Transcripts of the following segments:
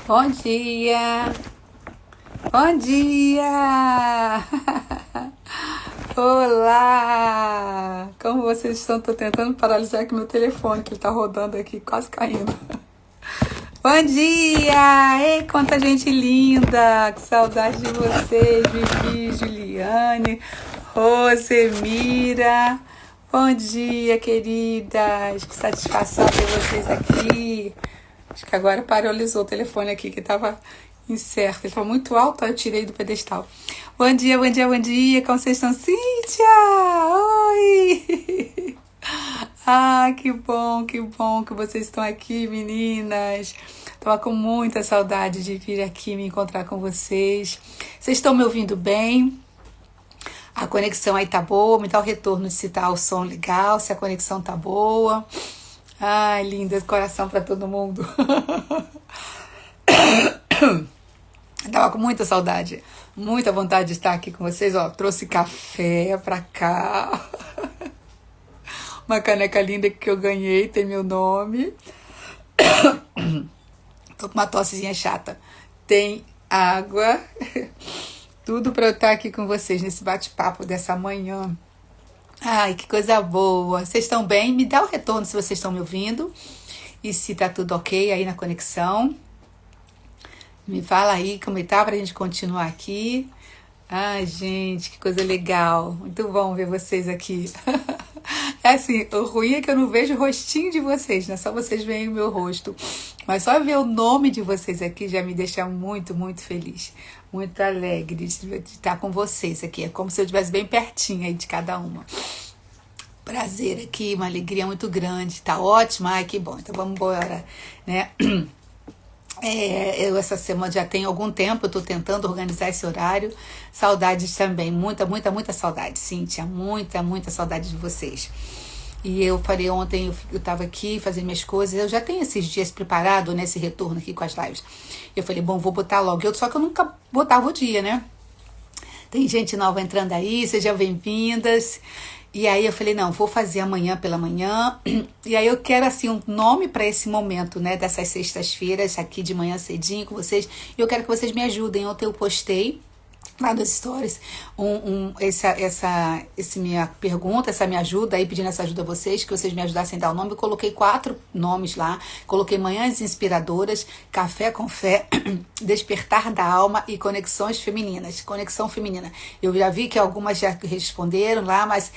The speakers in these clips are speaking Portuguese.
Bom dia! Bom dia! Olá! Como vocês estão? Estou tentando paralisar aqui meu telefone, que ele está rodando aqui, quase caindo. Bom dia! Ei, quanta gente linda! Que saudade de vocês, Vivi, Juliane, Rosemira. Bom dia, queridas! Que satisfação ter vocês aqui. Acho que agora paralisou o telefone aqui, que estava incerto. Ele estava muito alto, aí eu tirei do pedestal. Bom dia, bom dia, bom dia. Como vocês estão? Cíntia! Oi! Ah, que bom que vocês estão aqui, meninas. Estava com muita saudade de vir aqui me encontrar com vocês. Vocês estão me ouvindo bem? A conexão aí tá boa? Me dá o retorno se tá o som legal, se a conexão tá boa. Ai, linda, coração para todo mundo. Tava com muita saudade, muita vontade de estar aqui com vocês. Ó, trouxe café pra cá. Uma caneca linda que eu ganhei, tem meu nome. Tô com uma tossezinha chata. Tem água. Tudo para eu estar aqui com vocês nesse bate-papo dessa manhã. Ai, que coisa boa. Vocês estão bem? Me dá o retorno se vocês estão me ouvindo. E se tá tudo ok aí na conexão. Me fala aí como tá pra gente continuar aqui. Ai, gente, que coisa legal. Muito bom ver vocês aqui. É assim, o ruim é que eu não vejo o rostinho de vocês, né? Só vocês veem o meu rosto. Mas só ver o nome de vocês aqui já me deixa muito, muito feliz. Muito alegre de estar com vocês aqui. É como se eu estivesse bem pertinho aí de cada uma. Prazer aqui, uma alegria muito grande. Tá ótimo? Ai, que bom. Então vamos embora, né? Eu essa semana já tenho algum tempo, eu tô tentando organizar esse horário. Saudades também, muita, muita, muita saudade, Cíntia. Muita, muita saudade de vocês. E eu falei ontem, eu tava aqui fazendo minhas coisas, eu já tenho esses dias preparado nesse retorno aqui com as lives. Eu falei, bom, vou botar logo. Só que eu nunca botava o dia, né? Tem gente nova entrando aí, sejam bem-vindas. E aí eu falei, não, vou fazer amanhã pela manhã. E aí eu quero, assim, um nome para esse momento, né? Dessas sextas-feiras, aqui de manhã cedinho com vocês. E eu quero que vocês me ajudem. Ontem eu postei lá nos stories essa minha pergunta, essa minha ajuda aí, pedindo essa ajuda a vocês, que vocês me ajudassem a dar o nome. Eu coloquei 4 nomes lá, coloquei Manhãs Inspiradoras, Café com Fé, Despertar da Alma e Conexões Femininas, Conexão Feminina. Eu já vi que algumas já responderam lá, mas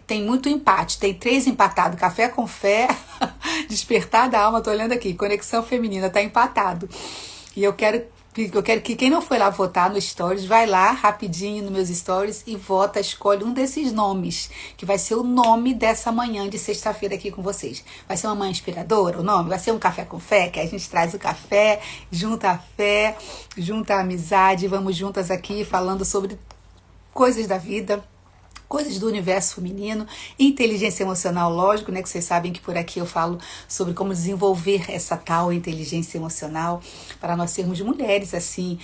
tem muito empate, tem 3 empatados, Café com Fé, Despertar da Alma, tô olhando aqui, Conexão Feminina, tá empatado. E eu quero que quem não foi lá votar no Stories, vai lá rapidinho nos meus Stories e vota, escolhe um desses nomes, que vai ser o nome dessa manhã de sexta-feira aqui com vocês. Vai ser uma manhã inspiradora o nome? Vai ser um café com fé, que a gente traz o café, junta a fé, junta a amizade, vamos juntas aqui falando sobre coisas da vida, coisas do universo feminino, inteligência emocional, lógico, né, que vocês sabem que por aqui eu falo sobre como desenvolver essa tal inteligência emocional para nós sermos mulheres, assim,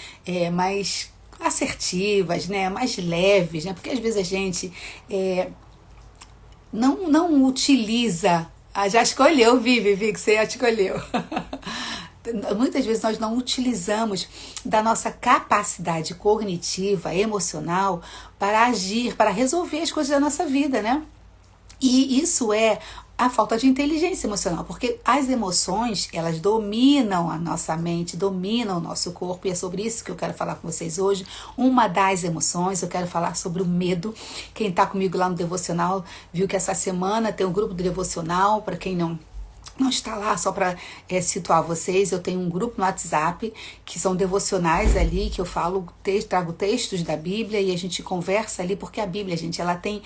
mais assertivas, né, mais leves, né, porque às vezes a gente não utiliza, já escolheu, Vivi, que você já escolheu. Muitas vezes nós não utilizamos da nossa capacidade cognitiva, emocional, para agir, para resolver as coisas da nossa vida, né? E isso é a falta de inteligência emocional, porque as emoções, elas dominam a nossa mente, dominam o nosso corpo, e é sobre isso que eu quero falar com vocês hoje. Uma das emoções, eu quero falar sobre o medo. Quem está comigo lá no Devocional, viu que essa semana tem um grupo do Devocional, para quem não está lá, só para situar vocês, eu tenho um grupo no WhatsApp, que são devocionais ali, que eu falo, trago textos da Bíblia e a gente conversa ali, porque a Bíblia, gente, ela tem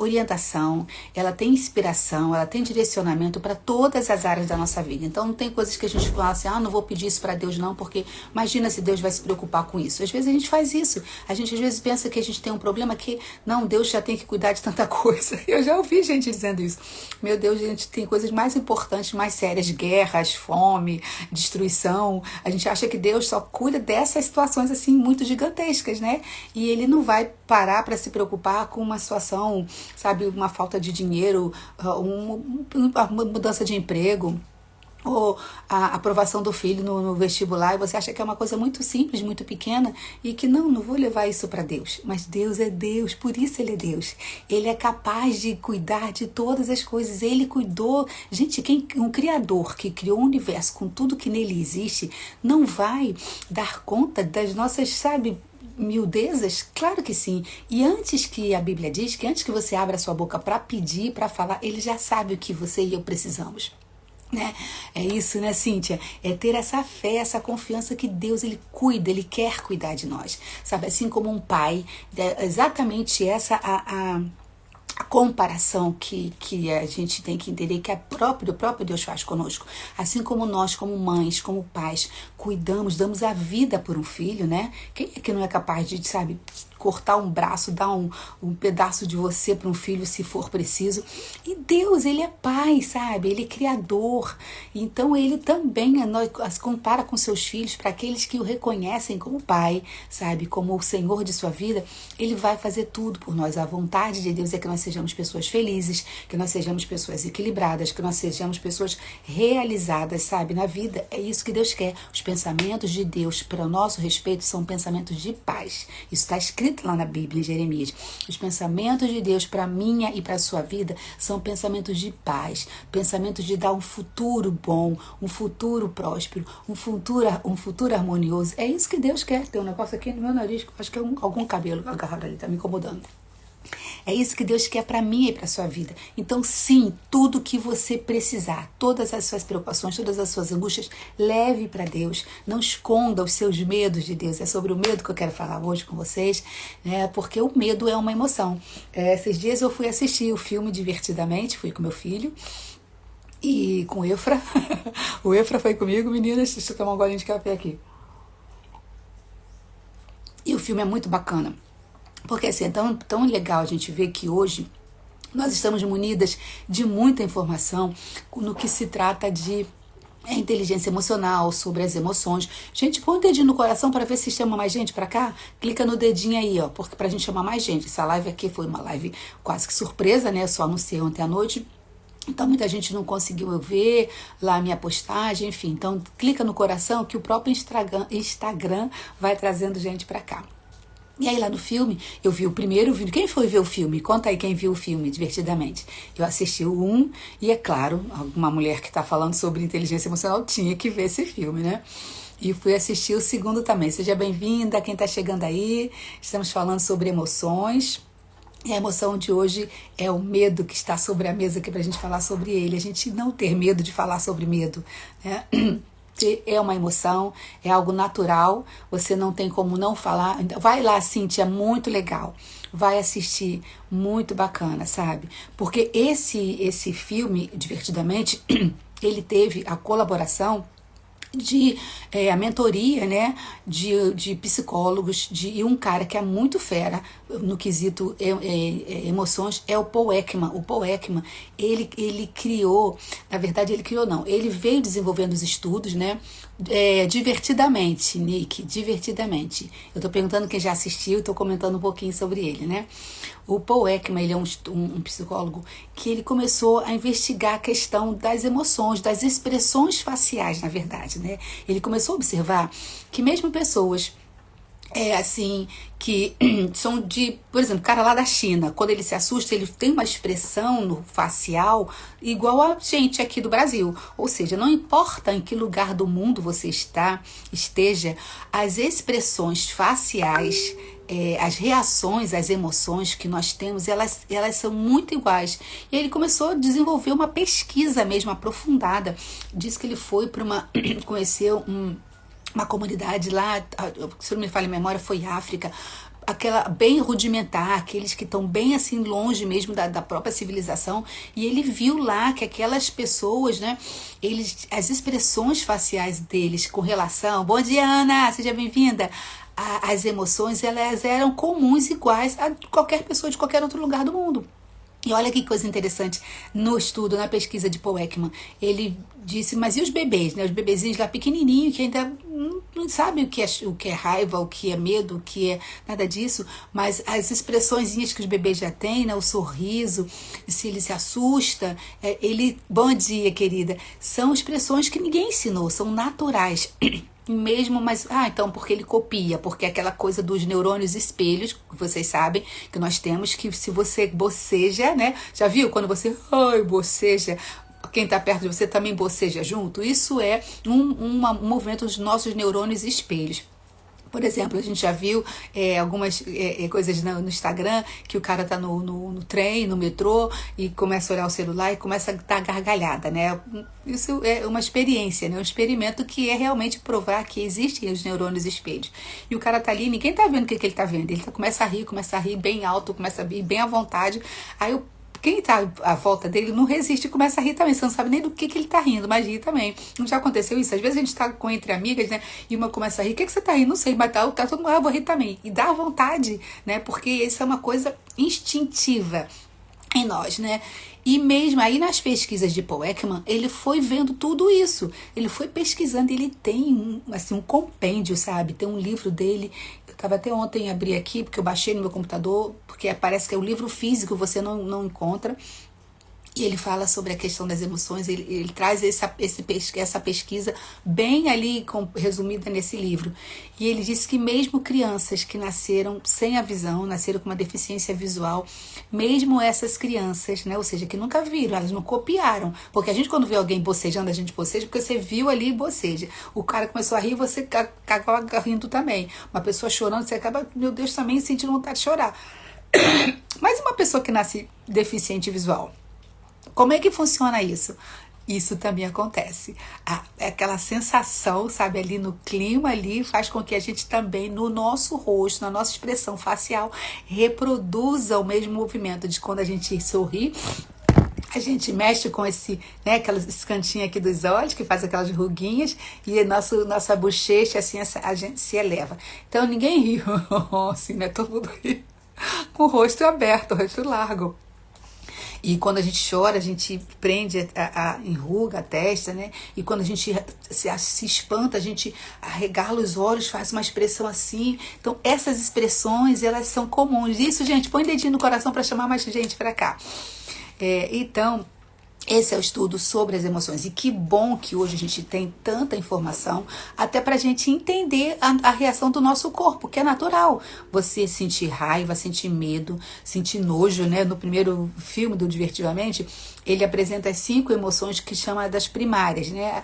orientação, ela tem inspiração, ela tem direcionamento para todas as áreas da nossa vida. Então não tem coisas que a gente fala assim, não vou pedir isso para Deus não, porque imagina se Deus vai se preocupar com isso. Às vezes a gente faz isso, a gente às vezes pensa que a gente tem um problema que, não, Deus já tem que cuidar de tanta coisa. Eu já ouvi gente dizendo isso. Meu Deus, a gente tem coisas mais importantes, mais sérias, guerras, fome, destruição. A gente acha que Deus só cuida dessas situações assim muito gigantescas, né? E Ele não vai parar para se preocupar com uma situação, sabe, uma falta de dinheiro, uma mudança de emprego, ou a aprovação do filho no vestibular, e você acha que é uma coisa muito simples, muito pequena, e que não vou levar isso para Deus. Mas Deus é Deus, por isso Ele é Deus. Ele é capaz de cuidar de todas as coisas. Ele cuidou. Gente, um criador que criou o universo com tudo que nele existe, não vai dar conta das nossas, sabe, miudezas? Claro que sim. E antes que a Bíblia diz que antes que você abra a sua boca para pedir, para falar, Ele já sabe o que você e eu precisamos. Né? É isso, né, Cíntia? É ter essa fé, essa confiança que Deus, Ele cuida, Ele quer cuidar de nós, sabe? Assim como um pai, é exatamente essa a comparação que a gente tem que entender que o próprio Deus faz conosco. Assim como nós, como mães, como pais, cuidamos, damos a vida por um filho, né? Quem é que não é capaz de, sabe, cortar um braço, dar um pedaço de você para um filho se for preciso? E Deus, Ele é pai, sabe? Ele é criador. Então Ele também as compara com seus filhos, para aqueles que o reconhecem como pai, sabe? Como o Senhor de sua vida. Ele vai fazer tudo por nós. A vontade de Deus é que nós sejamos pessoas felizes, que nós sejamos pessoas equilibradas, que nós sejamos pessoas realizadas, sabe, na vida. É isso que Deus quer. Os pensamentos de Deus para o nosso respeito são pensamentos de paz. Isso está escrito lá na Bíblia, em Jeremias. Os pensamentos de Deus para a minha e para a sua vida são pensamentos de paz, pensamentos de dar um futuro bom, um futuro próspero, um futuro harmonioso. É isso que Deus quer. Tem um negócio aqui no meu nariz, acho que é algum cabelo agarrado ali, tá me incomodando. É isso que Deus quer para mim e para sua vida. Então, sim, tudo que você precisar, todas as suas preocupações, todas as suas angústias, leve para Deus. Não esconda os seus medos de Deus. É sobre o medo que eu quero falar hoje com vocês, né? Porque o medo é uma emoção. Esses dias eu fui assistir o filme Divertidamente, fui com meu filho e com o Efra. O Efra foi comigo, meninas. Deixa eu tomar um golinho de café aqui. E o filme é muito bacana. Porque assim, é tão legal a gente ver que hoje nós estamos munidas de muita informação no que se trata de inteligência emocional, sobre as emoções. Gente, põe o dedinho no coração para ver se chama mais gente para cá. Clica no dedinho aí, ó, porque pra gente chamar mais gente. Essa live aqui foi uma live quase que surpresa, né? Eu só anunciei ontem à noite. Então, muita gente não conseguiu ver lá a minha postagem, enfim. Então, clica no coração que o próprio Instagram vai trazendo gente para cá. E aí lá no filme, eu vi o primeiro vídeo. Quem foi ver o filme? Conta aí quem viu o filme, Divertidamente. Eu assisti o 1 e, é claro, uma mulher que está falando sobre inteligência emocional tinha que ver esse filme, né? E fui assistir o segundo também. Seja bem-vinda, quem está chegando aí. Estamos falando sobre emoções. E a emoção de hoje é o medo que está sobre a mesa aqui para a gente falar sobre ele. A gente não ter medo de falar sobre medo, né? É uma emoção, é algo natural, você não tem como não falar. Vai lá, Cíntia, muito legal. Vai assistir, muito bacana, sabe? Porque esse filme, Divertidamente, ele teve a colaboração a mentoria, né, de psicólogos, e um cara que é muito fera no quesito emoções é o Paul Ekman. O Paul Ekman, ele criou, na verdade ele criou não, ele veio desenvolvendo os estudos, né, divertidamente, Nick, divertidamente. Eu tô perguntando quem já assistiu, tô comentando um pouquinho sobre ele, né. O Paul Ekman, ele é um psicólogo que ele começou a investigar a questão das emoções, das expressões faciais, na verdade, né? Ele começou a observar que mesmo pessoas que são por exemplo, cara lá da China, quando ele se assusta, ele tem uma expressão no facial igual a gente aqui do Brasil. Ou seja, não importa em que lugar do mundo você esteja, as expressões faciais, as reações, as emoções que nós temos, elas são muito iguais. E ele começou a desenvolver uma pesquisa mesmo aprofundada. Diz que ele foi para conheceu uma comunidade lá, se não me falha a memória, foi África, aquela bem rudimentar, aqueles que estão bem assim longe mesmo da própria civilização, e ele viu lá que aquelas pessoas, né, as expressões faciais deles com relação, bom dia Ana, seja bem-vinda, as emoções, elas eram comuns, iguais a qualquer pessoa de qualquer outro lugar do mundo. E olha que coisa interessante, no estudo, na pesquisa de Paul Ekman, ele disse, mas e os bebês, né? Os bebezinhos lá pequenininhos que ainda não sabem o que é raiva, o que é medo, o que é nada disso, mas as expressõezinhas que os bebês já têm, né? O sorriso, se ele se assusta, bom dia, querida, são expressões que ninguém ensinou, são naturais. Mesmo, mas, então, porque ele copia, porque é aquela coisa dos neurônios espelhos, que vocês sabem que nós temos, que se você boceja, né? Já viu quando você, boceja, quem está perto de você também boceja junto? Isso é um movimento dos nossos neurônios espelhos. Por exemplo, a gente já viu algumas coisas no Instagram, que o cara tá no trem, no metrô, e começa a olhar o celular e começa a dar gargalhada, né? Isso é uma experiência, né? Um experimento que é realmente provar que existem os neurônios espelhos. E o cara tá ali, ninguém tá vendo o que ele tá vendo. Ele começa a rir bem alto, começa a rir bem à vontade. Aí quem tá à volta dele não resiste e começa a rir também. Você não sabe nem do que ele tá rindo, mas ri também. Não já aconteceu isso? Às vezes a gente tá entre amigas, né? E uma começa a rir. O que você tá rindo? Não sei, mas tá todo mundo, eu vou rir também. E dá vontade, né? Porque isso é uma coisa instintiva em nós, né? E mesmo aí nas pesquisas de Paul Ekman, ele foi vendo tudo isso. Ele foi pesquisando, ele tem um compêndio, sabe? Tem um livro dele. Eu estava até ontem, abri aqui, porque eu baixei no meu computador, porque parece que é o livro físico, você não encontra. E ele fala sobre a questão das emoções, ele traz essa pesquisa bem ali resumida nesse livro. E ele disse que mesmo crianças que nasceram sem a visão, nasceram com uma deficiência visual, mesmo essas crianças, né, ou seja, que nunca viram, elas não copiaram. Porque a gente quando vê alguém bocejando, a gente boceja porque você viu ali e boceja. O cara começou a rir, você acaba rindo também. Uma pessoa chorando, você acaba, meu Deus, também sentindo vontade de chorar. Mas uma pessoa que nasce deficiente visual, como é que funciona isso? Isso também acontece. Aquela sensação, sabe, ali no clima ali, faz com que a gente também, no nosso rosto, na nossa expressão facial, reproduza o mesmo movimento de quando a gente sorri. A gente mexe com esse cantinho aqui dos olhos, que faz aquelas ruguinhas, e nossa bochecha, assim, a gente se eleva. Então, ninguém ri, assim, né? Todo mundo ri com o rosto aberto, o rosto largo. E quando a gente chora, a gente prende enruga a testa, né? E quando a gente se espanta, a gente arregala os olhos, faz uma expressão assim. Então, essas expressões, elas são comuns. Isso, gente, põe o dedinho no coração para chamar mais gente para cá. Então, esse é o estudo sobre as emoções. E que bom que hoje a gente tem tanta informação, até pra gente entender a reação do nosso corpo, que é natural. Você sentir raiva, sentir medo, sentir nojo, né? No primeiro filme do Divertidamente, ele apresenta as 5 emoções que chama das primárias, né?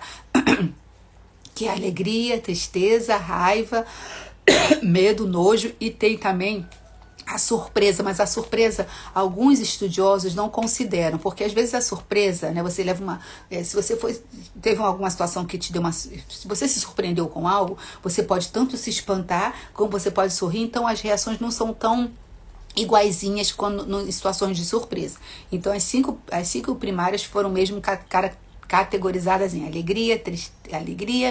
Que é alegria, tristeza, raiva, medo, nojo, e tem também a surpresa, mas a surpresa alguns estudiosos não consideram, porque às vezes a surpresa, né, você leva se você teve alguma situação que te deu se você se surpreendeu com algo, você pode tanto se espantar, como você pode sorrir, então as reações não são tão iguaizinhas em situações de surpresa. Então as cinco primárias foram mesmo categorizadas em alegria,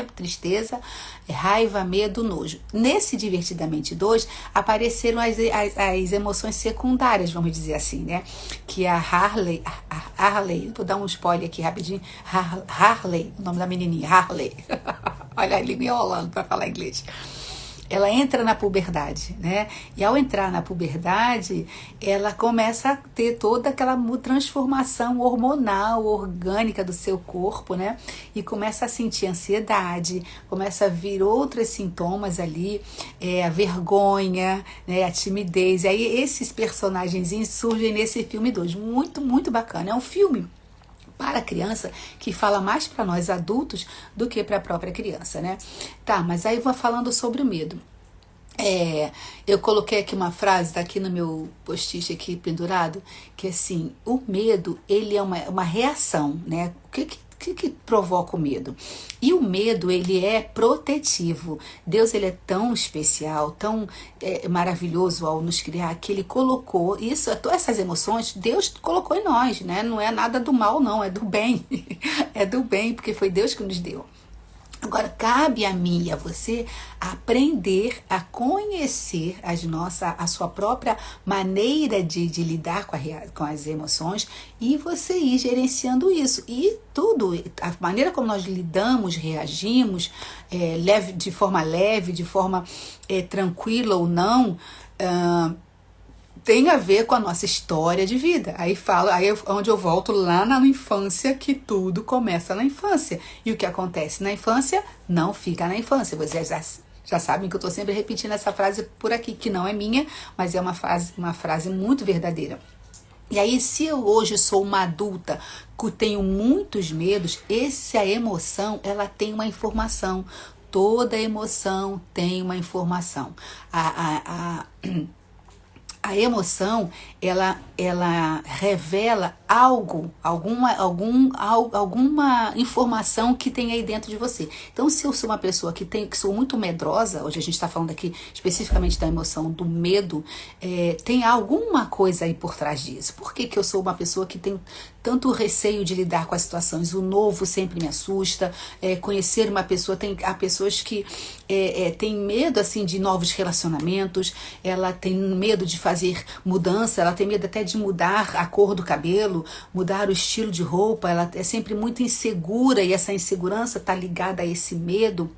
tristeza, raiva, medo, nojo. Nesse Divertidamente 2, apareceram as emoções secundárias, vamos dizer assim, né? Que a Harley, vou dar um spoiler aqui rapidinho, Harley, o nome da menininha, Harley. Olha ele me enrolando para falar inglês. Ela entra na puberdade, né? E ao entrar na puberdade, ela começa a ter toda aquela transformação hormonal, orgânica do seu corpo, né? E começa a sentir ansiedade, começa a vir outros sintomas ali, a vergonha, né? A timidez. E aí esses personagenzinhos surgem nesse filme 2. Muito, muito bacana. É um filme para a criança, que fala mais para nós adultos do que para a própria criança, né? Tá, mas aí vou falando sobre o medo. Eu coloquei aqui uma frase, tá aqui no meu post-it aqui pendurado, que assim, o medo, ele é uma reação, né? O que provoca o medo? E o medo, ele é protetivo. Deus, ele é tão especial, tão maravilhoso ao nos criar, que ele colocou todas essas emoções, Deus colocou em nós, né? Não é nada do mal, não, é do bem. É do bem, porque foi Deus que nos deu. Agora, cabe a mim e a você aprender a conhecer a sua própria maneira de lidar com as emoções e você ir gerenciando isso. E tudo, a maneira como nós lidamos, reagimos, de forma leve, de forma tranquila ou não, tem a ver com a nossa história de vida. Aí é onde eu volto lá na infância, que tudo começa na infância. E o que acontece na infância não fica na infância. Vocês já sabem que eu estou sempre repetindo essa frase por aqui, que não é minha, mas é uma frase muito verdadeira. E aí, se eu hoje sou uma adulta que tenho muitos medos, essa emoção, ela tem uma informação. Toda emoção tem uma informação. A emoção, ela revela alguma informação que tem aí dentro de você. Então, se eu sou uma pessoa que sou muito medrosa, hoje a gente está falando aqui especificamente da emoção do medo, tem alguma coisa aí por trás disso. Por que eu sou uma pessoa que tem tanto receio de lidar com as situações? O novo sempre me assusta. Conhecer uma pessoa, há pessoas que têm medo assim de novos relacionamentos, ela tem medo de fazer mudança, ela tem medo até de mudar a cor do cabelo, mudar o estilo de roupa, ela é sempre muito insegura e essa insegurança está ligada a esse medo.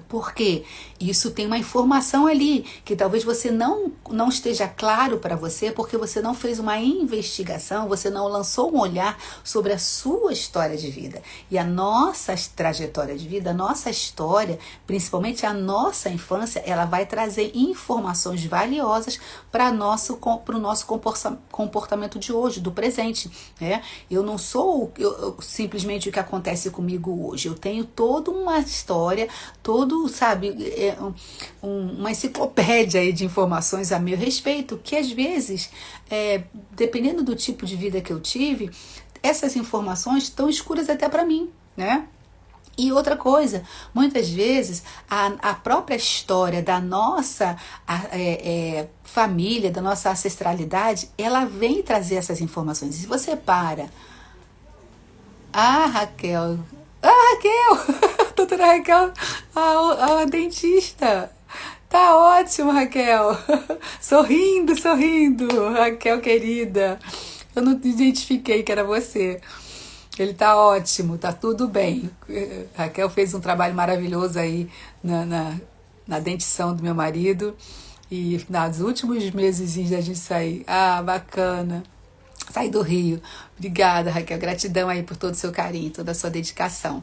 Por quê? Isso tem uma informação ali que talvez você não esteja claro para você porque você não fez uma investigação, você não lançou um olhar sobre a sua história de vida. E a nossa trajetória de vida, a nossa história, principalmente a nossa infância, ela vai trazer informações valiosas para o nosso comportamento de hoje, do presente. Eu não sou simplesmente o que acontece comigo hoje. Eu tenho toda uma história, sabe, uma enciclopédia aí de informações a meu respeito, que às vezes, dependendo do tipo de vida que eu tive, essas informações estão escuras até para mim, né? E outra coisa, muitas vezes a própria história da nossa família, da nossa ancestralidade, ela vem trazer essas informações. E se você para... Raquel, doutora Raquel, a dentista. Tá ótimo, Raquel. Sorrindo, Raquel querida. Eu não identifiquei que era você. Ele tá ótimo, tá tudo bem. Raquel fez um trabalho maravilhoso aí na dentição do meu marido. E nos últimos meses da gente sair. Bacana. Saí do Rio. Obrigada, Raquel. Gratidão aí por todo o seu carinho, toda a sua dedicação.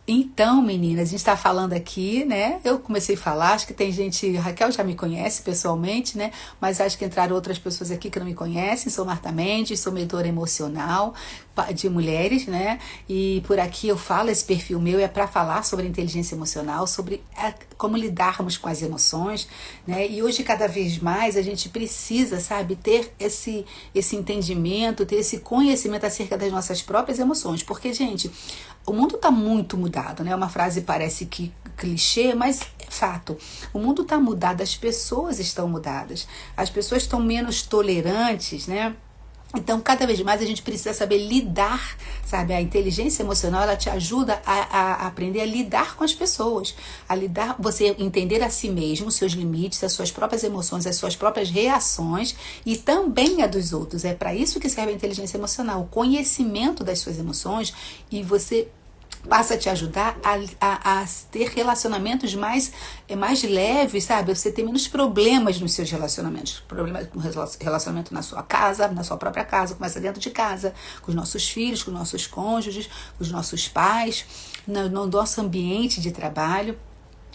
Então, meninas, a gente está falando aqui, né? Eu comecei a falar, acho que tem gente... Raquel já me conhece pessoalmente, né? Mas acho que entraram outras pessoas aqui que não me conhecem. Sou Marta Mendes, sou mentora emocional de mulheres, né? E por aqui eu falo, esse perfil meu é para falar sobre inteligência emocional, sobre como lidarmos com as emoções, né? E hoje, cada vez mais, a gente precisa, sabe, ter esse entendimento, ter esse conhecimento acerca das nossas próprias emoções. Porque, gente, o mundo está muito mudado, né? Uma frase parece que clichê, mas é fato. O mundo está mudado, as pessoas estão mudadas. As pessoas estão menos tolerantes, né? Então, cada vez mais a gente precisa saber lidar, sabe? A inteligência emocional, ela te ajuda a aprender a lidar com as pessoas, você entender a si mesmo, seus limites, as suas próprias emoções, as suas próprias reações e também a dos outros. É para isso que serve a inteligência emocional, o conhecimento das suas emoções, e você passa a te ajudar a ter relacionamentos mais leves, sabe? Você ter menos problemas nos seus relacionamentos. Problemas com relacionamento na sua casa, na sua própria casa, começa dentro de casa, com os nossos filhos, com os nossos cônjuges, com os nossos pais, no nosso ambiente de trabalho.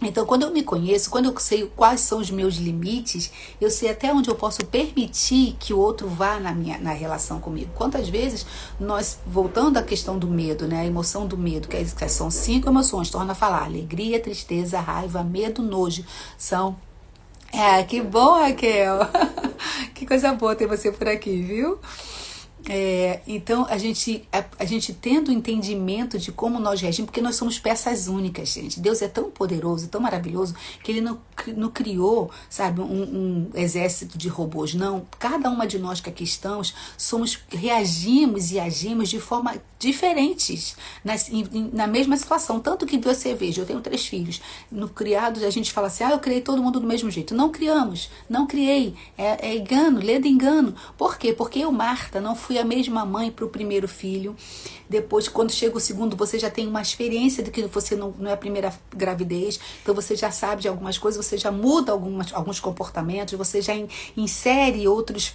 Então, quando eu me conheço, quando eu sei quais são os meus limites, eu sei até onde eu posso permitir que o outro vá na relação comigo. Quantas vezes nós, voltando à questão do medo, né, a emoção do medo, que são 5 emoções, torna a falar: alegria, tristeza, raiva, medo, nojo. Que bom, Raquel. Que coisa boa ter você por aqui, viu? Então, a gente tendo entendimento de como nós reagimos, porque nós somos peças únicas, gente. Deus é tão poderoso, tão maravilhoso, que Ele não criou, sabe, um exército de robôs. Não, cada uma de nós que aqui estamos, reagimos e agimos de forma diferentes na mesma situação. Tanto que você veja, eu tenho 3 filhos, no criado a gente fala assim, eu criei todo mundo do mesmo jeito. Não criamos, não criei. É engano, ledo engano. Por quê? Porque eu, Marta, não fui a mesma mãe para o primeiro filho. Depois, quando chega o segundo, você já tem uma experiência de que você não é a primeira gravidez, então você já sabe de algumas coisas, você já muda alguns comportamentos, você já insere outras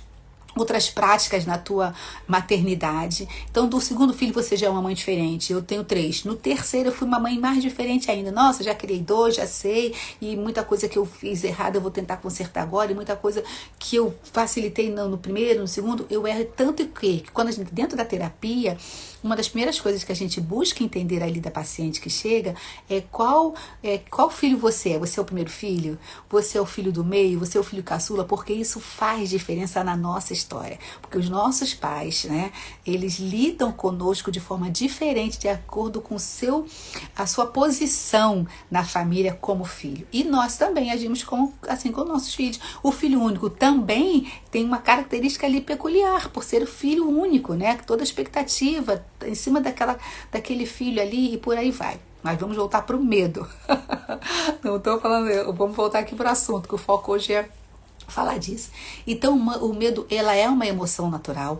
práticas na tua maternidade. Então, do segundo filho você já é uma mãe diferente. Eu tenho 3. No terceiro eu fui uma mãe mais diferente ainda. Nossa, já criei 2, já sei. E muita coisa que eu fiz errada eu vou tentar consertar agora. E muita coisa que eu facilitei no primeiro, no segundo, eu erro tanto que quando a gente, dentro da terapia, uma das primeiras coisas que a gente busca entender ali da paciente que chega é qual filho você é. Você é o primeiro filho? Você é o filho do meio? Você é o filho caçula? Porque isso faz diferença na nossa história. Porque os nossos pais, né, eles lidam conosco de forma diferente de acordo com a sua posição na família como filho. E nós também agimos assim com nossos filhos. O filho único também tem uma característica ali peculiar, por ser o filho único, né? Toda a expectativa em cima daquele filho ali e por aí vai. Mas vamos voltar para o medo. Não estou falando, vamos voltar aqui para o assunto, que o foco hoje é falar disso. Então, o medo, ela é uma emoção natural,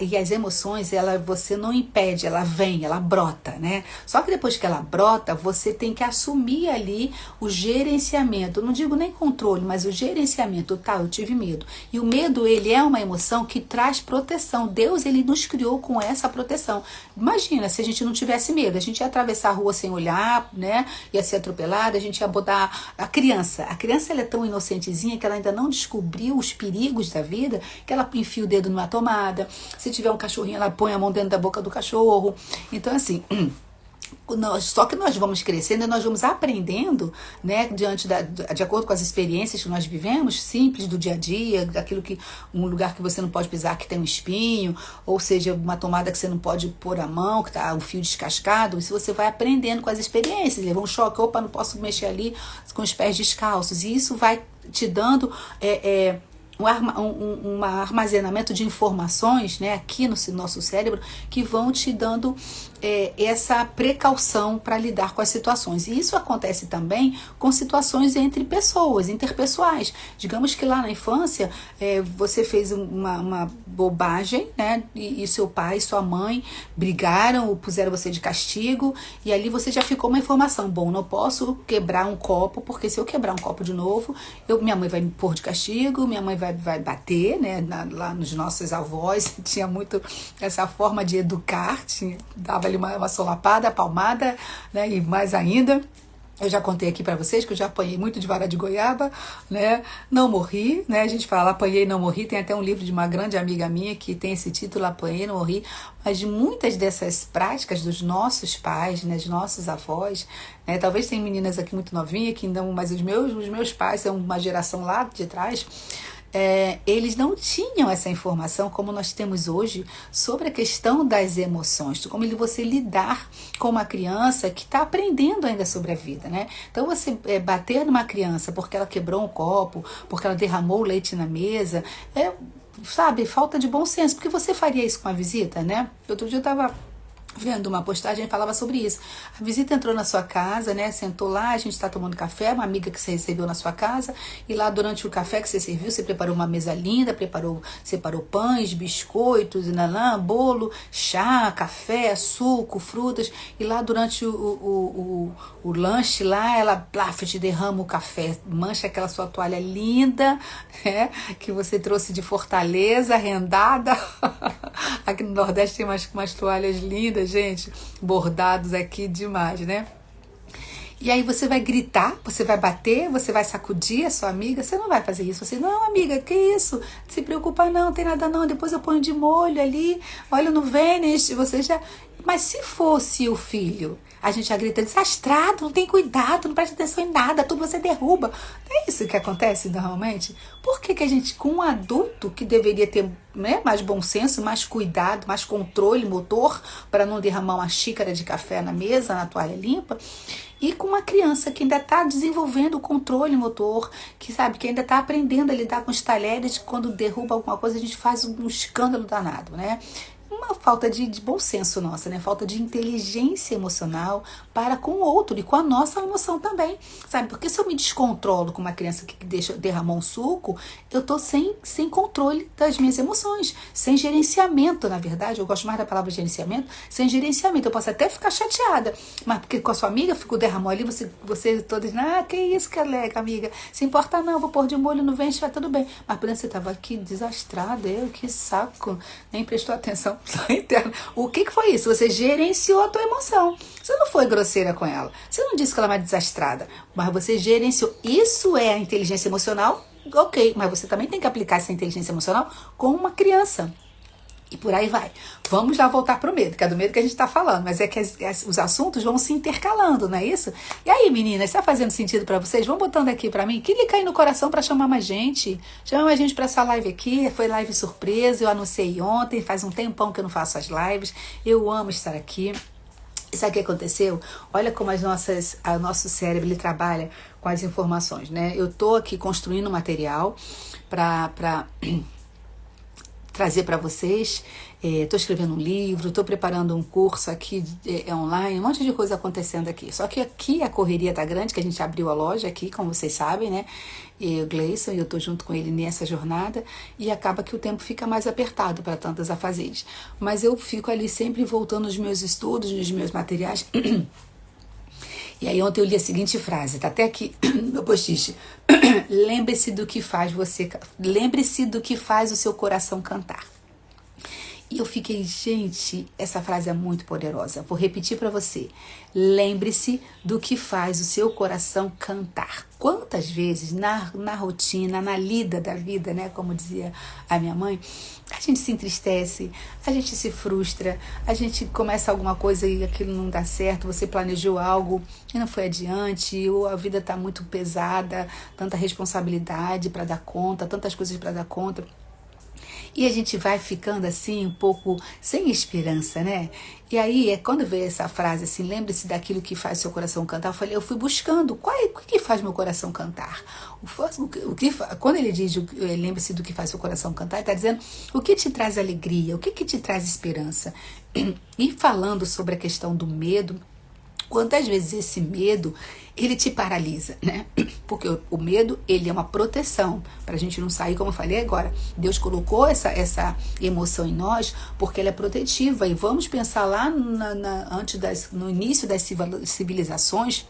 e as emoções, você não impede, ela vem, ela brota, né? Só que depois que ela brota, você tem que assumir ali o gerenciamento, não digo nem controle, mas o gerenciamento. Tá, eu tive medo. E o medo, ele é uma emoção que traz proteção. Deus, ele nos criou com essa proteção. Imagina, se a gente não tivesse medo, a gente ia atravessar a rua sem olhar, né? Ia ser atropelada, a gente ia botar a criança, ela é tão inocentezinha que ela ainda não descobriu os perigos da vida, que ela enfia o dedo numa tomada, se tiver um cachorrinho, ela põe a mão dentro da boca do cachorro. Então, assim, só que nós vamos crescendo e nós vamos aprendendo, né, de acordo com as experiências que nós vivemos, simples do dia a dia, um lugar que você não pode pisar que tem um espinho, ou seja, uma tomada que você não pode pôr a mão, que está um fio descascado. Isso você vai aprendendo com as experiências, levou um choque, opa, não posso mexer ali com os pés descalços, e isso vai te dando um armazenamento de informações, né, aqui no nosso cérebro, que vão te dando essa precaução para lidar com as situações. E isso acontece também com situações entre pessoas, interpessoais. Digamos que lá na infância você fez uma bobagem, né, e seu pai e sua mãe brigaram ou puseram você de castigo, e ali você já ficou uma informação: bom, não posso quebrar um copo, porque se eu quebrar um copo de novo, minha mãe vai me pôr de castigo, minha mãe vai bater, né? Lá nos nossos avós tinha muito essa forma de educar, dava ali uma solapada, palmada, né? E mais ainda, eu já contei aqui para vocês que eu já apanhei muito de vara de goiaba, né? Não morri, né? A gente fala apanhei, não morri. Tem até um livro de uma grande amiga minha que tem esse título, Apanhei, não morri. Mas de muitas dessas práticas dos nossos pais, né, dos nossos avós, né? Talvez tem meninas aqui muito novinhas que não, mas os meus pais são uma geração lá de trás. Eles não tinham essa informação como nós temos hoje sobre a questão das emoções, como você lidar com uma criança que está aprendendo ainda sobre a vida, né? Então você bater numa criança porque ela quebrou um copo, porque ela derramou leite na mesa, sabe, falta de bom senso. Porque você faria isso com a visita, né? Outro dia eu estava vendo uma postagem que falava sobre isso. A visita entrou na sua casa, né? Sentou lá, a gente está tomando café, uma amiga que você recebeu na sua casa, e lá durante o café que você serviu, você preparou uma mesa linda, separou pães, biscoitos, bolo, chá, café, suco, frutas, e lá durante o lanche lá, ela te derrama o café, mancha aquela sua toalha linda, né? Que você trouxe de Fortaleza, rendada. Aqui no Nordeste tem umas toalhas lindas, gente, bordados aqui demais, né? E aí você vai gritar, você vai bater, você vai sacudir a sua amiga. Você não vai fazer isso. Você, não, amiga, que isso? Não se preocupa não, tem nada não, depois eu ponho de molho ali, olha no Vênus, você já... Mas se fosse o filho, a gente já grita, desastrado, não tem cuidado, não presta atenção em nada, tudo você derruba. Não é isso que acontece normalmente? Por que a gente, com um adulto que deveria ter, né, mais bom senso, mais cuidado, mais controle motor, para não derramar uma xícara de café na mesa, na toalha limpa, e com uma criança que ainda está desenvolvendo o controle motor, que sabe, que ainda está aprendendo a lidar com os talheres, quando derruba alguma coisa a gente faz um escândalo danado, né? Uma falta de bom senso nossa, né? Falta de inteligência emocional para com o outro e com a nossa emoção também, sabe? Porque se eu me descontrolo com uma criança que derramou um suco, eu tô sem controle das minhas emoções, sem gerenciamento, na verdade, eu gosto mais da palavra gerenciamento, sem gerenciamento, eu posso até ficar chateada, mas porque com a sua amiga derramou ali, você todas, que isso que é legal, amiga, se importa não, vou pôr de molho no vento, vai tudo bem, mas por exemplo, você tava aqui desastrada, que saco, nem prestou atenção. O que foi isso? Você gerenciou a tua emoção. Você não foi grosseira com ela. Você não disse que ela é uma desastrada. Mas você gerenciou. Isso é a inteligência emocional? Ok. Mas você também tem que aplicar essa inteligência emocional com uma criança. E por aí vai. Vamos lá voltar pro medo, que é do medo que a gente tá falando. Mas é que os assuntos vão se intercalando, não é isso? E aí, meninas, tá fazendo sentido pra vocês? Vão botando aqui pra mim. Clica aí no coração pra chamar mais gente. Chama mais gente pra essa live aqui. Foi live surpresa, eu anunciei ontem. Faz um tempão que eu não faço as lives. Eu amo estar aqui. E sabe o que aconteceu? Olha como o nosso cérebro ele trabalha com as informações, né? Eu tô aqui construindo material pra trazer para vocês. Estou escrevendo um livro, estou preparando um curso aqui online, um monte de coisa acontecendo aqui. Só que aqui a correria tá grande, que a gente abriu a loja aqui, como vocês sabem, né? E o Gleison, e eu estou junto com ele nessa jornada, e acaba que o tempo fica mais apertado para tantas afazeres. Mas eu fico ali sempre voltando nos meus estudos, nos meus materiais. E aí ontem eu li a seguinte frase, tá até aqui no meu post-it. Lembre-se do que faz o seu coração cantar. E eu fiquei, gente, essa frase é muito poderosa. Vou repetir para você. Lembre-se do que faz o seu coração cantar. Quantas vezes na rotina, na lida da vida, né, como dizia a minha mãe, a gente se entristece, a gente se frustra, a gente começa alguma coisa e aquilo não dá certo, você planejou algo e não foi adiante, ou a vida está muito pesada, tanta responsabilidade para dar conta, tantas coisas para dar conta. E a gente vai ficando assim, um pouco sem esperança, né? E aí, quando veio essa frase assim, lembre-se daquilo que faz seu coração cantar, eu fui buscando, o que faz meu coração cantar? Quando ele diz, lembre-se do que faz seu coração cantar, ele está dizendo o que te traz alegria, o que te traz esperança. E falando sobre a questão do medo, quantas vezes esse medo, ele te paralisa, né? Porque o medo, ele é uma proteção pra gente não sair, como eu falei agora. Deus colocou essa emoção em nós porque ela é protetiva. E vamos pensar lá no início das civilizações,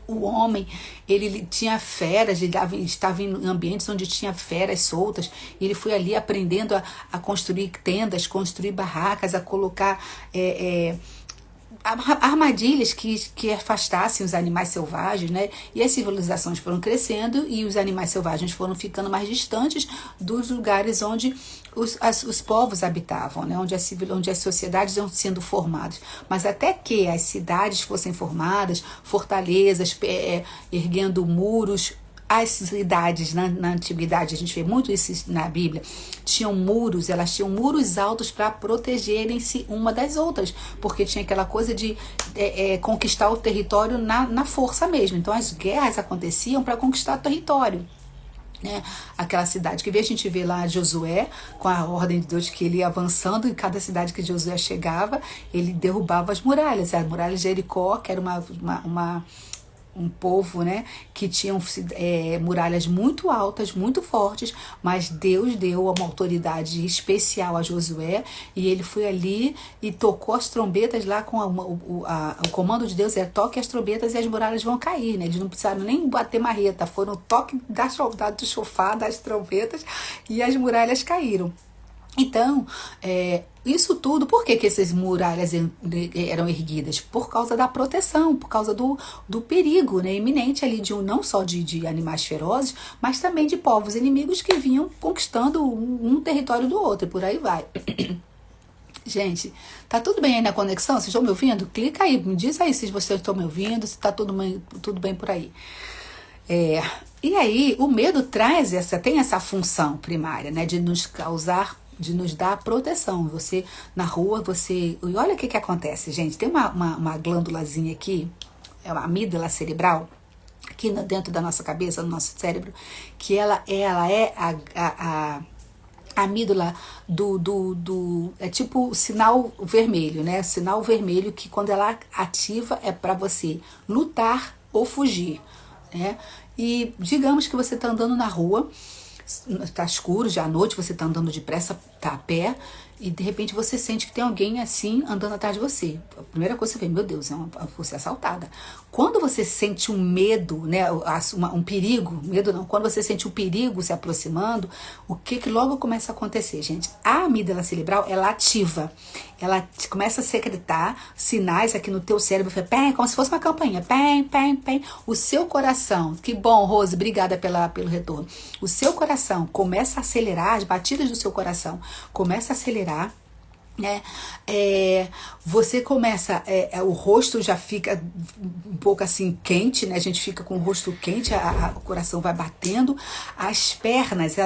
o homem, ele tinha feras, ele estava em ambientes onde tinha feras soltas, e ele foi ali aprendendo a construir tendas, construir barracas, a colocar armadilhas que afastassem os animais selvagens, né? E as civilizações foram crescendo e os animais selvagens foram ficando mais distantes dos lugares onde os povos habitavam, né? Onde as sociedades iam sendo formadas. Mas até que as cidades fossem formadas, fortalezas, erguendo muros, as cidades na antiguidade, a gente vê muito isso na Bíblia, elas tinham muros altos para protegerem-se uma das outras, porque tinha aquela coisa de conquistar o território na força mesmo. Então as guerras aconteciam para conquistar o território, né? Aquela cidade que a gente vê lá Josué, com a ordem de Deus, que ele ia avançando, em cada cidade que Josué chegava, ele derrubava as muralhas. A muralha de Jericó, que era um povo, né, que tinham muralhas muito altas, muito fortes, mas Deus deu uma autoridade especial a Josué, e ele foi ali e tocou as trombetas lá com o comando de Deus, toque as trombetas e as muralhas vão cair, né? Eles não precisaram nem bater marreta, foram o toque do chofar, das trombetas, e as muralhas caíram. Então, isso tudo, por que essas muralhas eram erguidas? Por causa da proteção, por causa do perigo, né, iminente ali, não só de animais ferozes, mas também de povos inimigos que vinham conquistando um território do outro, e por aí vai. Gente, tá tudo bem aí na conexão? Vocês estão me ouvindo? Clica aí, me diz aí se vocês estão me ouvindo, se tá tudo bem por aí. E aí, o medo tem essa função primária, né? De nos causar, de nos dar proteção. Você, na rua, você... E olha o que acontece, gente. Tem uma glândulazinha aqui, é uma amígdala cerebral, aqui dentro da nossa cabeça, no nosso cérebro, que ela é a amígdala é tipo o sinal vermelho, né? Sinal vermelho que quando ela ativa é para você lutar ou fugir, né? E digamos que você está andando na rua, está escuro, já à noite, você está andando depressa, está a pé, e de repente você sente que tem alguém assim andando atrás de você. A primeira coisa que você vê, meu Deus, vou ser assaltada. Quando você sente um medo, né, um perigo, medo não, quando você sente o perigo se aproximando, o que logo começa a acontecer, gente? A amígdala cerebral, ela ativa, ela começa a secretar sinais aqui no teu cérebro, como se fosse uma campainha, pem. O seu coração, que bom, Rose, obrigada pelo retorno. O seu coração começa a acelerar, as batidas do seu coração começa a acelerar, né? Você começa, o rosto já fica um pouco assim quente, né? A gente fica com o rosto quente, o coração vai batendo, as pernas,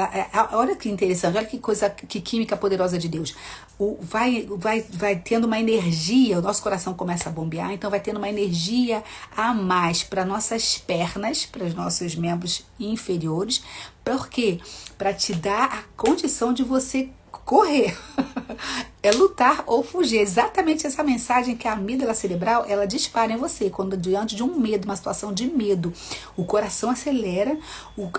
olha que interessante, olha que coisa, que química poderosa de Deus. Vai tendo uma energia, o nosso coração começa a bombear, então vai tendo uma energia a mais para nossas pernas, para os nossos membros inferiores. Por quê? Para te dar a condição de você correr, é lutar ou fugir. Exatamente essa mensagem que a amígdala cerebral, ela dispara em você, quando diante de um medo, uma situação de medo, o coração acelera,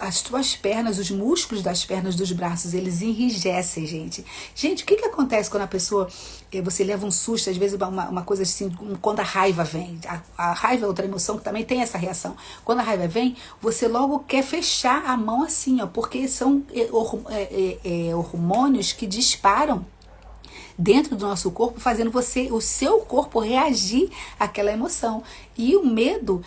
as tuas pernas, os músculos das pernas, dos braços, eles enrijecem, gente. Gente, o que acontece quando a pessoa, você leva um susto, às vezes uma coisa assim, quando a raiva vem, a raiva é outra emoção que também tem essa reação, quando a raiva vem, você logo quer fechar a mão assim, ó, porque são hormônios que disparam dentro do nosso corpo, fazendo o seu corpo reagir àquela emoção. E o medo,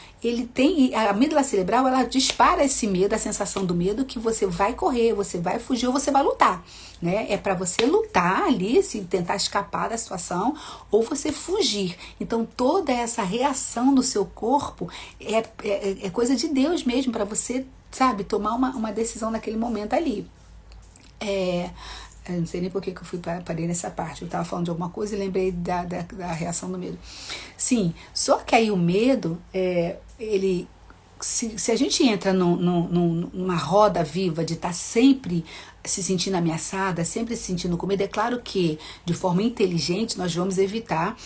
a amígdala cerebral, ela dispara esse medo, a sensação do medo, que você vai correr, você vai fugir ou você vai lutar, né? É para você lutar ali, se tentar escapar da situação, ou você fugir. Então toda essa reação do seu corpo é coisa de Deus mesmo, para você, sabe, tomar uma decisão naquele momento ali. Eu não sei nem por que eu parei nessa parte. Eu estava falando de alguma coisa e lembrei da reação do medo. Sim, só que aí o medo, se a gente entra numa roda viva de estar sempre se sentindo ameaçada, sempre se sentindo com medo, é claro que, de forma inteligente, nós vamos evitar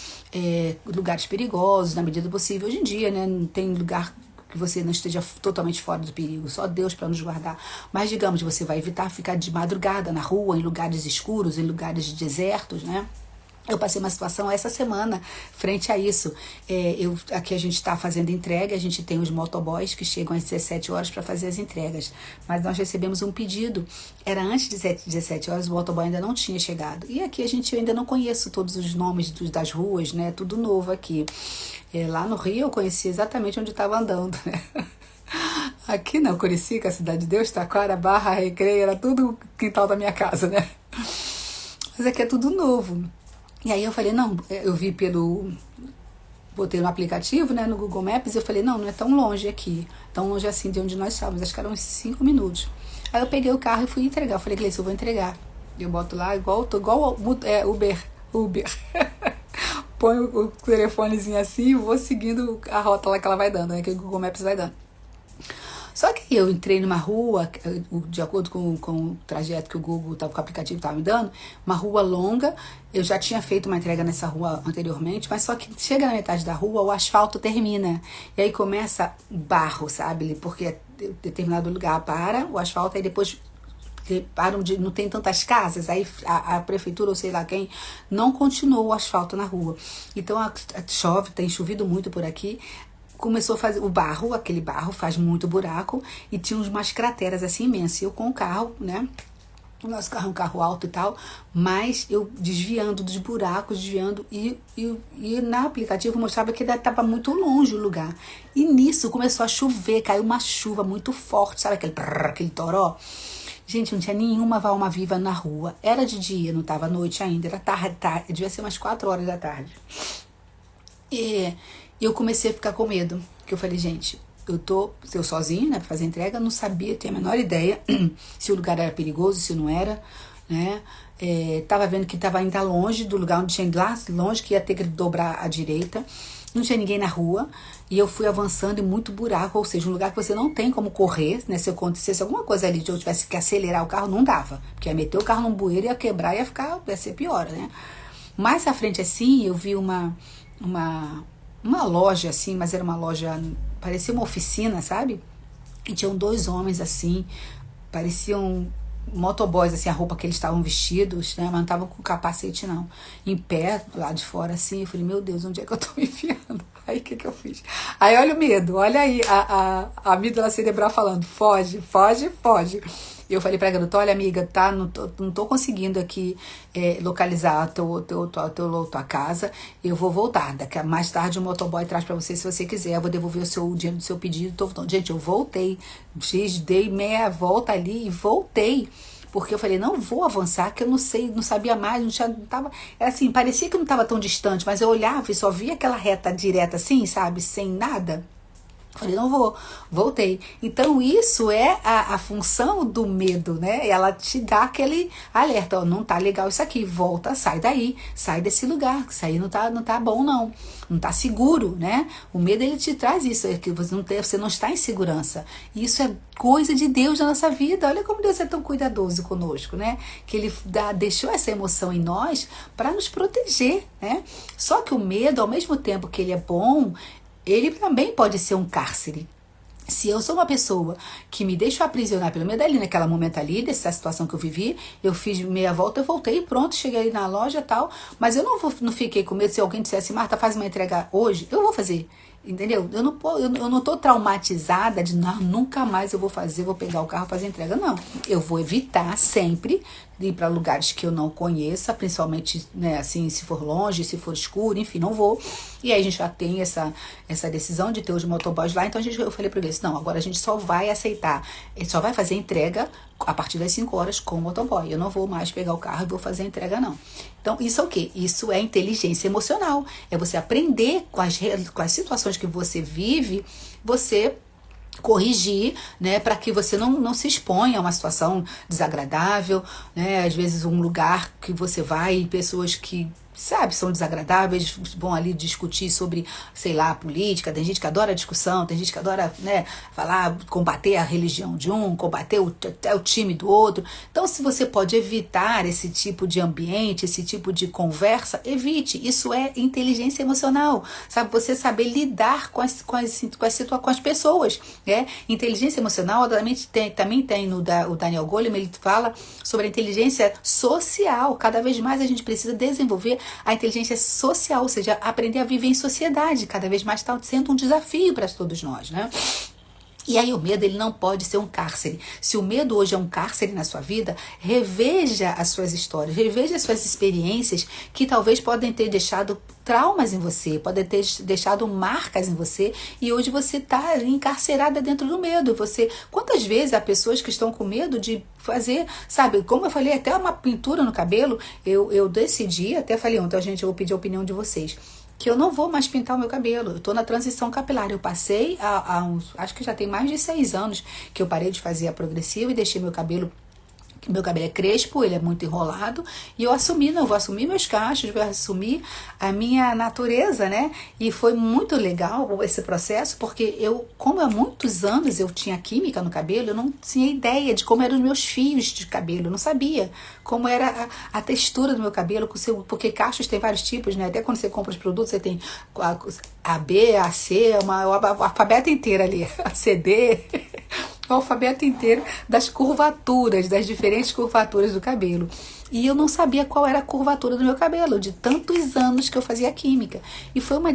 lugares perigosos, na medida do possível. Hoje em dia, né, não tem lugar que você não esteja totalmente fora do perigo, só Deus para nos guardar. Mas digamos, você vai evitar ficar de madrugada na rua, em lugares escuros, em lugares desertos, né? Eu passei uma situação essa semana frente a isso. Aqui a gente está fazendo entrega, a gente tem os motoboys que chegam às 17 horas para fazer as entregas. Mas nós recebemos um pedido, era antes de 17 horas, o motoboy ainda não tinha chegado. E aqui eu ainda não conheço todos os nomes das ruas, né? Tudo novo aqui. Lá no Rio eu conheci exatamente onde estava andando, né? Aqui não, Curicica, Cidade de Deus, Taquara, Barra, Recreio, era tudo quintal da minha casa, né? Mas aqui é tudo novo. E aí eu falei, não, botei no aplicativo, né, no Google Maps, e eu falei, não é tão longe aqui, tão longe assim de onde nós estávamos, acho que eram uns 5 minutos. Aí eu peguei o carro e fui entregar, eu falei, Gleice, eu vou entregar. Eu boto lá, igual Uber. Põe o telefonezinho assim e vou seguindo a rota lá que ela vai dando, né, que o Google Maps vai dando. Só que eu entrei numa rua, de acordo com o trajeto que o aplicativo estava me dando, uma rua longa. Eu já tinha feito uma entrega nessa rua anteriormente, mas só que chega na metade da rua, o asfalto termina. E aí começa barro, sabe? Porque determinado lugar para o asfalto, aí depois param não tem tantas casas, aí a prefeitura ou sei lá quem não continuou o asfalto na rua. Então chove, tem chovido muito por aqui. Começou a fazer aquele barro faz muito buraco e tinha umas crateras assim imensas. Eu com o carro, né? O nosso carro é um carro alto e tal, mas eu desviando dos buracos, e no aplicativo mostrava que estava muito longe o lugar. E nisso começou a chover, caiu uma chuva muito forte, sabe aquele toró? Gente, não tinha nenhuma alma viva na rua. Era de dia, não estava à noite ainda, era tarde, devia ser umas 4 horas da tarde. E eu comecei a ficar com medo, que eu falei, gente, eu sozinha, né, pra fazer entrega, não sabia, tinha a menor ideia se o lugar era perigoso, se não era, né, tava vendo que tava ainda longe do lugar onde tinha lá, longe, que ia ter que dobrar à direita, não tinha ninguém na rua, e eu fui avançando em muito buraco, ou seja, um lugar que você não tem como correr, né, se acontecesse alguma coisa ali, de eu tivesse que acelerar o carro, não dava, porque ia meter o carro num bueiro, ia quebrar, ia ser pior, né. Mais à frente assim, eu vi uma loja assim, mas era uma loja, parecia uma oficina, sabe? E tinham 2 homens assim, pareciam motoboys, assim, a roupa que eles estavam vestidos, né? Mas não estavam com capacete, não. Em pé, lá de fora, assim, eu falei, meu Deus, onde é que eu tô me enfiando? Aí o que eu fiz? Aí olha o medo, olha aí a amígdala cerebral falando, foge, foge, foge. E eu falei pra garota, olha amiga, tá, não tô conseguindo aqui localizar a tua casa, eu vou voltar, mais tarde o motoboy traz pra você se você quiser, eu vou devolver o dinheiro do seu pedido. Gente, eu voltei, dei meia volta ali e voltei, porque eu falei, não vou avançar, que eu não sei, não sabia mais, não tava, era assim, parecia que não tava tão distante, mas eu olhava e só via aquela reta direta assim, sabe, sem nada. Falei, não vou, voltei. Então isso é a função do medo, né? Ela te dá aquele alerta, ó, não tá legal isso aqui, volta, sai daí, sai desse lugar, isso aí não tá bom não tá seguro, né? O medo ele te traz isso, é que você não está em segurança. E isso é coisa de Deus na nossa vida. Olha como Deus é tão cuidadoso conosco, né? Que ele deixou essa emoção em nós para nos proteger, né? Só que o medo, ao mesmo tempo que ele é bom, ele também pode ser um cárcere. Se eu sou uma pessoa que me deixo aprisionar pelo medo ali, naquela momento ali, dessa situação que eu vivi, eu fiz meia volta, eu voltei, pronto, cheguei na loja e tal, mas eu não fiquei com medo. Se alguém dissesse, Marta, faz uma entrega hoje, eu vou fazer. Entendeu? Eu não tô traumatizada de nunca mais eu vou pegar o carro e fazer entrega. Não. Eu vou evitar sempre de ir para lugares que eu não conheça, principalmente, né, assim, se for longe, se for escuro, enfim, não vou. E aí a gente já tem essa decisão de ter os motoboys lá, então eu falei para eles, não, agora a gente só vai aceitar, só vai fazer entrega a partir das 5 horas com o motoboy. Eu não vou mais pegar o carro e vou fazer a entrega, não. Então, isso é o quê? Isso é inteligência emocional. É você aprender com as situações que você vive, você corrigir, né, para que você não se exponha a uma situação desagradável, né, às vezes um lugar que você vai, pessoas que, sabe, são desagradáveis, vão ali discutir sobre, sei lá, política, tem gente que adora discussão, tem gente que adora, né, falar, combater a religião de um, combater até o time do outro. Então, se você pode evitar esse tipo de ambiente, esse tipo de conversa, evite. Isso é inteligência emocional, sabe, você saber lidar com as pessoas, né? Inteligência emocional também tem o Daniel Goleman, ele fala sobre a inteligência social. Cada vez mais a gente precisa desenvolver a inteligência social, ou seja, aprender a viver em sociedade. Cada vez mais está sendo um desafio para todos nós, né? E aí o medo, ele não pode ser um cárcere. Se o medo hoje é um cárcere na sua vida, reveja as suas histórias, reveja as suas experiências que talvez podem ter deixado traumas em você, podem ter deixado marcas em você, e hoje você está encarcerada dentro do medo. Quantas vezes há pessoas que estão com medo de fazer, sabe, como eu falei, até uma pintura no cabelo, eu decidi, até falei ontem, gente, eu vou pedir a opinião de vocês, que eu não vou mais pintar o meu cabelo. Eu tô na transição capilar. Eu passei acho que já tem mais de 6 anos que eu parei de fazer a progressiva e deixei meu cabelo é crespo, ele é muito enrolado, e eu vou assumir meus cachos, vou assumir a minha natureza, né? E foi muito legal esse processo, porque como há muitos anos eu tinha química no cabelo, eu não tinha ideia de como eram os meus fios de cabelo, eu não sabia como era a textura do meu cabelo, porque cachos tem vários tipos, né? Até quando você compra os produtos, você tem a B, a C, o alfabeto inteiro ali, a CD... o alfabeto inteiro das curvaturas, das diferentes curvaturas do cabelo. E eu não sabia qual era a curvatura do meu cabelo, de tantos anos que eu fazia química. E foi uma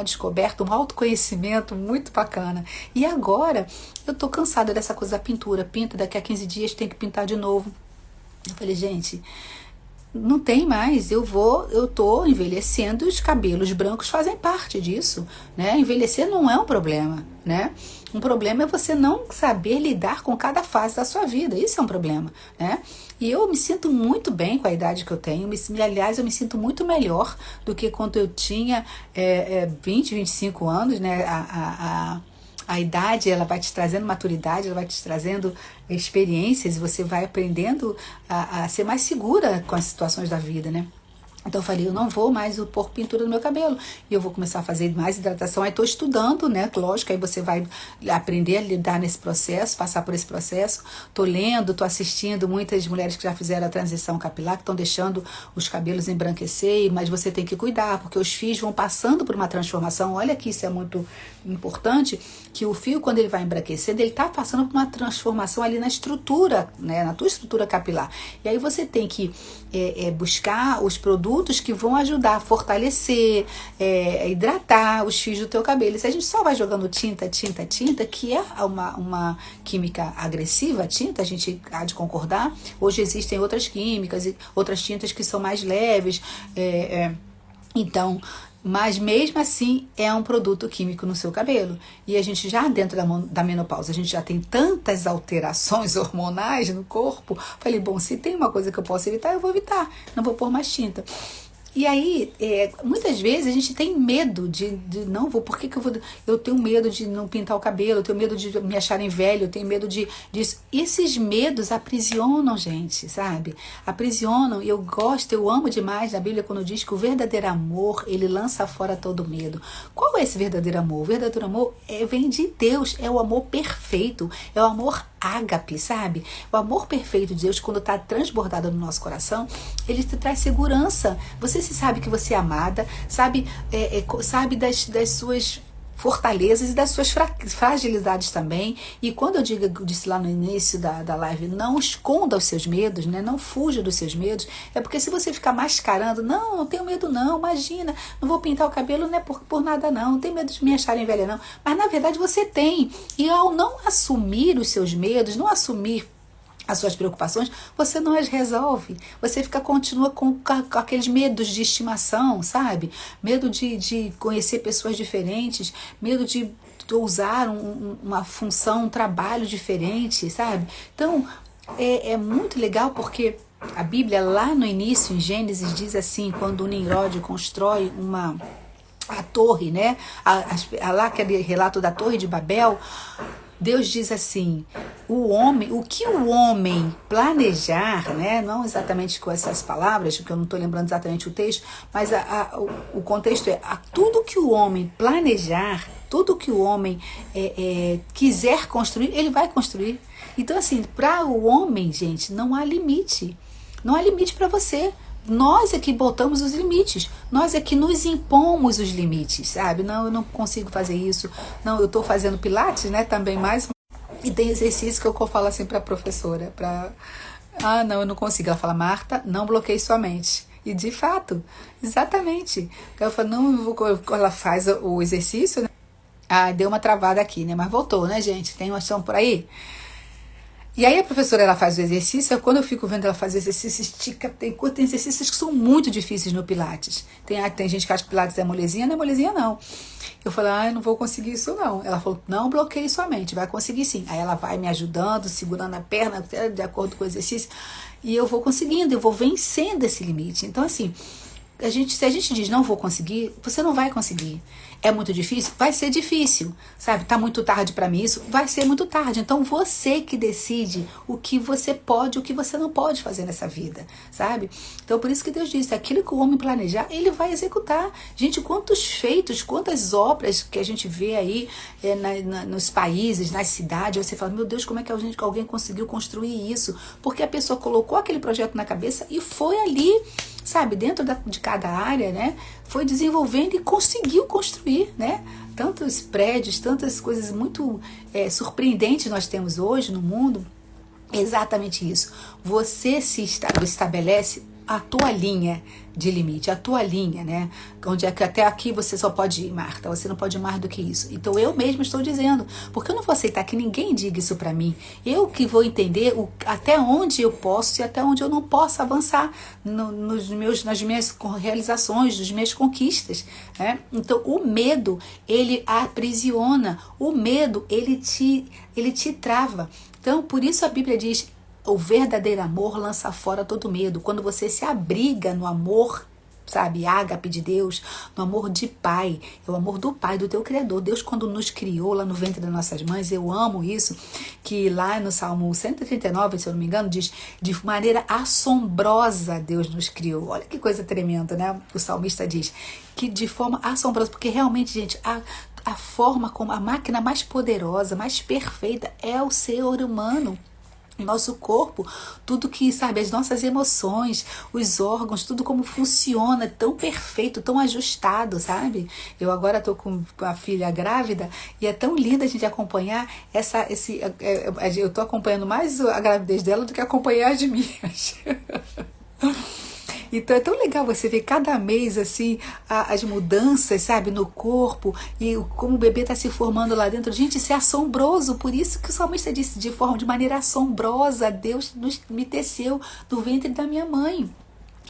descoberta, um autoconhecimento muito bacana. E agora, eu tô cansada dessa coisa da pintura. Pinta, daqui a 15 dias tem que pintar de novo. Eu falei, gente, não tem mais, eu tô envelhecendo, os cabelos brancos fazem parte disso, né? Envelhecer não é um problema, né? Um problema é você não saber lidar com cada fase da sua vida, isso é um problema, né? E eu me sinto muito bem com a idade que eu tenho, aliás, eu me sinto muito melhor do que quando eu tinha 20, 25 anos, né? A idade, ela vai te trazendo maturidade, ela vai te trazendo experiências, e você vai aprendendo a ser mais segura com as situações da vida, né? Então eu falei, eu não vou mais pôr pintura no meu cabelo. E eu vou começar a fazer mais hidratação. Aí estou estudando, né? Lógico, aí você vai aprender a lidar nesse processo, passar por esse processo. Estou lendo, estou assistindo muitas mulheres que já fizeram a transição capilar, que estão deixando os cabelos embranquecer, mas você tem que cuidar, porque os fios vão passando por uma transformação. Olha que isso é muito importante, que o fio, quando ele vai embranquecendo, ele está passando por uma transformação ali na estrutura, né? Na tua estrutura capilar. E aí você tem que buscar os produtos que vão ajudar a fortalecer, hidratar os fios do teu cabelo. Se a gente só vai jogando tinta, que é uma química agressiva, a tinta, a gente há de concordar. Hoje existem outras químicas e outras tintas que são mais leves, então, mas mesmo assim é um produto químico no seu cabelo. E a gente já dentro da menopausa, a gente já tem tantas alterações hormonais no corpo. Falei, bom, se tem uma coisa que eu posso evitar, eu vou evitar. Não vou pôr mais tinta. E aí, muitas vezes a gente tem medo de não vou, por que eu vou? Eu tenho medo de não pintar o cabelo, eu tenho medo de me acharem velho, eu tenho medo disso. Esses medos aprisionam, gente, sabe? Aprisionam, e eu amo demais na Bíblia quando diz que o verdadeiro amor, ele lança fora todo medo. Qual é esse verdadeiro amor? O verdadeiro amor vem de Deus, é o amor perfeito, é o amor ágape, sabe? O amor perfeito de Deus, quando está transbordado no nosso coração, ele te traz segurança. Você se sabe que você é amada, sabe das suas fortalezas e das suas fragilidades também. E quando eu disse lá no início da live, não esconda os seus medos, né? Não fuja dos seus medos. É porque se você ficar mascarando, não tenho medo não, imagina, não vou pintar o cabelo, não é por nada não tenho medo de me acharem velha não. Mas na verdade você tem. E ao não assumir os seus medos, não assumir as suas preocupações, você não as resolve. Você continua com aqueles medos de estimação, sabe? Medo de conhecer pessoas diferentes, medo de usar uma função, um trabalho diferente, sabe? Então, é muito legal porque a Bíblia, lá no início, em Gênesis, diz assim, quando o Nimrod constrói a torre, né? Lá aquele relato da Torre de Babel, Deus diz assim, o que o homem planejar, né? Não exatamente com essas palavras, porque eu não estou lembrando exatamente o texto, mas o contexto tudo que o homem planejar, tudo que o homem quiser construir, ele vai construir. Então, assim, para o homem, gente, não há limite. Não há limite para você. Nós é que botamos os limites, nós é que nos impomos os limites, sabe? Não, eu não consigo fazer isso, não, eu estou fazendo pilates, né, também mais, e tem exercício que eu falo assim para a professora, não, eu não consigo, ela fala, Marta, não bloqueie sua mente, e de fato, exatamente, ela fala, ela faz o exercício, né, deu uma travada aqui, né, mas voltou, né, gente, tem uma ação por aí? E aí a professora, ela faz o exercício, quando eu fico vendo ela fazer exercício, estica, tem exercícios que são muito difíceis no Pilates. Tem gente que acha que Pilates é molezinha, não é molezinha não. Eu falei, eu não vou conseguir isso não. Ela falou, não bloqueie sua mente, vai conseguir sim. Aí ela vai me ajudando, segurando a perna, de acordo com o exercício, e eu vou conseguindo, eu vou vencendo esse limite. Então assim, se a gente diz não vou conseguir, você não vai conseguir. É muito difícil? Vai ser difícil, sabe? Tá muito tarde para mim isso? Vai ser muito tarde. Então você que decide o que você pode, o que você não pode fazer nessa vida, sabe? Então por isso que Deus disse, aquilo que o homem planejar, ele vai executar. Gente, quantos feitos, quantas obras que a gente vê aí nos países, nas cidades, você fala, meu Deus, como é que alguém conseguiu construir isso? Porque a pessoa colocou aquele projeto na cabeça e foi ali, sabe, dentro de cada área, né, foi desenvolvendo e conseguiu construir, né, tantos prédios, tantas coisas muito surpreendentes nós temos hoje no mundo. Exatamente isso. Você se estabelece a tua linha de limite, a tua linha, né? Onde é que até aqui você só pode ir, Marta, você não pode ir mais do que isso. Então eu mesma estou dizendo, porque eu não vou aceitar que ninguém diga isso para mim. Eu que vou entender até onde eu posso e até onde eu não posso avançar nas minhas realizações, nas minhas conquistas, né? Então o medo, ele aprisiona, o medo, ele te trava. Então por isso a Bíblia diz: o verdadeiro amor lança fora todo medo. Quando você se abriga no amor, sabe, ágape de Deus, no amor de Pai, é o amor do Pai, do teu Criador. Deus, quando nos criou lá no ventre das nossas mães, eu amo isso, que lá no Salmo 139, se eu não me engano, diz: de maneira assombrosa Deus nos criou. Olha que coisa tremenda, né? O salmista diz que de forma assombrosa, porque realmente, gente, a forma como a máquina mais poderosa, mais perfeita é o ser humano. Nosso corpo, tudo que, sabe, as nossas emoções, os órgãos, tudo como funciona, tão perfeito, tão ajustado, sabe? Eu agora tô com a filha grávida e é tão lindo a gente acompanhar eu tô acompanhando mais a gravidez dela do que acompanhar as minhas. Então é tão legal você ver cada mês assim as mudanças, sabe, no corpo e como o bebê está se formando lá dentro. Gente, isso é assombroso. Por isso que o salmista disse: de maneira assombrosa Deus me teceu do ventre da minha mãe.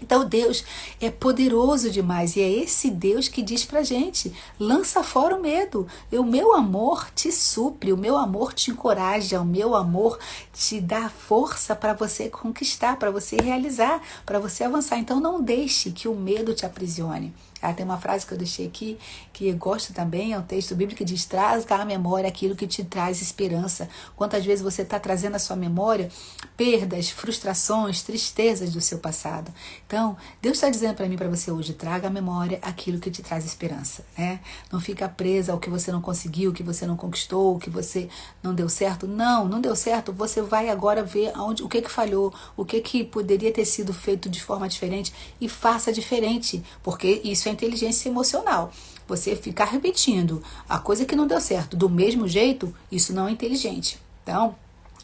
Então Deus é poderoso demais e é esse Deus que diz pra gente: lança fora o medo, o meu amor te supre, o meu amor te encoraja, o meu amor te dá força para você conquistar, para você realizar, para você avançar. Então não deixe que o medo te aprisione. Tem uma frase que eu deixei aqui, que eu gosto também, é um texto bíblico que diz: traz à memória aquilo que te traz esperança. Quantas vezes você está trazendo à sua memória perdas, frustrações, tristezas do seu passado. Então, Deus está dizendo para mim, para você hoje: traga à memória aquilo que te traz esperança, né? Não fica presa ao que você não conseguiu, o que você não conquistou, o que você não deu certo. Não deu certo. Você vai agora ver o que falhou, o que poderia ter sido feito de forma diferente e faça diferente, porque isso é inteligência emocional. Você ficar repetindo a coisa que não deu certo do mesmo jeito, isso não é inteligente. Então,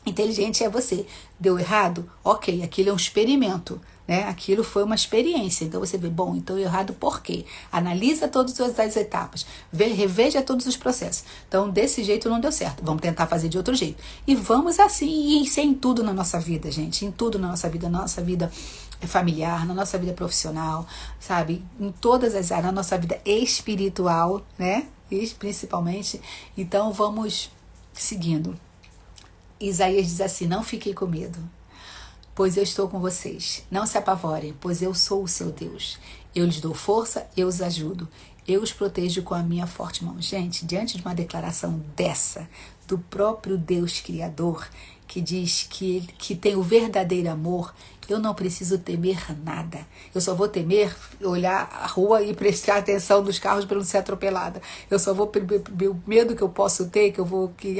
inteligente é você. Deu errado? Ok, aquilo é um experimento, né? Aquilo foi uma experiência. Então você vê: bom, então errado por quê? Analisa todas as etapas, reveja todos os processos. Então desse jeito não deu certo, vamos tentar fazer de outro jeito. E vamos assim, e isso é em tudo na nossa vida, gente, em tudo na nossa vida familiar, na nossa vida profissional, sabe? Em todas as áreas, na nossa vida espiritual, né? E principalmente. Então vamos seguindo. Isaías diz assim: não fiquem com medo, pois eu estou com vocês. Não se apavorem, pois eu sou o seu Deus. Eu lhes dou força, eu os ajudo. Eu os protejo com a minha forte mão. Gente, diante de uma declaração dessa, do próprio Deus Criador, que diz que tem o verdadeiro amor, eu não preciso temer nada. Eu só vou temer olhar a rua e prestar atenção nos carros para não ser atropelada. Eu só vou, o medo que eu posso ter, que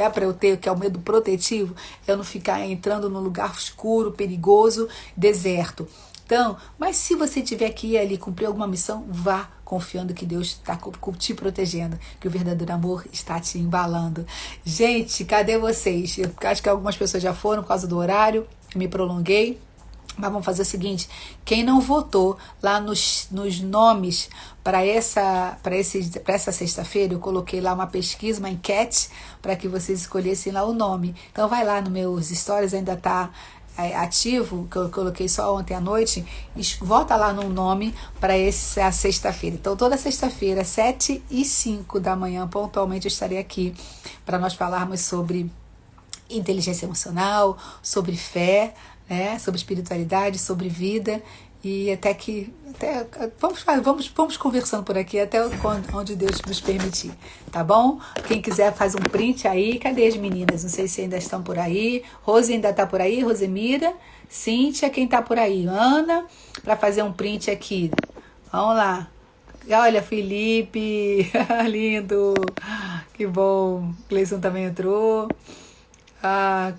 é para eu ter, que é o medo protetivo, é eu não ficar entrando num lugar escuro, perigoso, deserto. Então, mas se você tiver que ir ali cumprir alguma missão, vá confiando que Deus está te protegendo, que o verdadeiro amor está te embalando. Gente, cadê vocês? Eu acho que algumas pessoas já foram por causa do horário, me prolonguei. Mas vamos fazer o seguinte: quem não votou lá nos nomes para essa sexta-feira, eu coloquei lá uma pesquisa, uma enquete, para que vocês escolhessem lá o nome. Então vai lá nos meus stories, ainda está ativo, que eu coloquei só ontem à noite, e volta lá no nome para essa sexta-feira. Então toda sexta-feira, 7h05 da manhã, pontualmente, eu estarei aqui para nós falarmos sobre inteligência emocional, sobre fé, né, sobre espiritualidade, sobre vida, e vamos conversando por aqui até onde Deus nos permitir, tá bom? Quem quiser faz um print aí. Cadê as meninas? Não sei se ainda estão por aí. Rose ainda tá por aí, Rosemira, Cíntia, quem tá por aí? Ana, para fazer um print aqui. Vamos lá. Olha, Felipe, lindo, que bom. Gleison também entrou.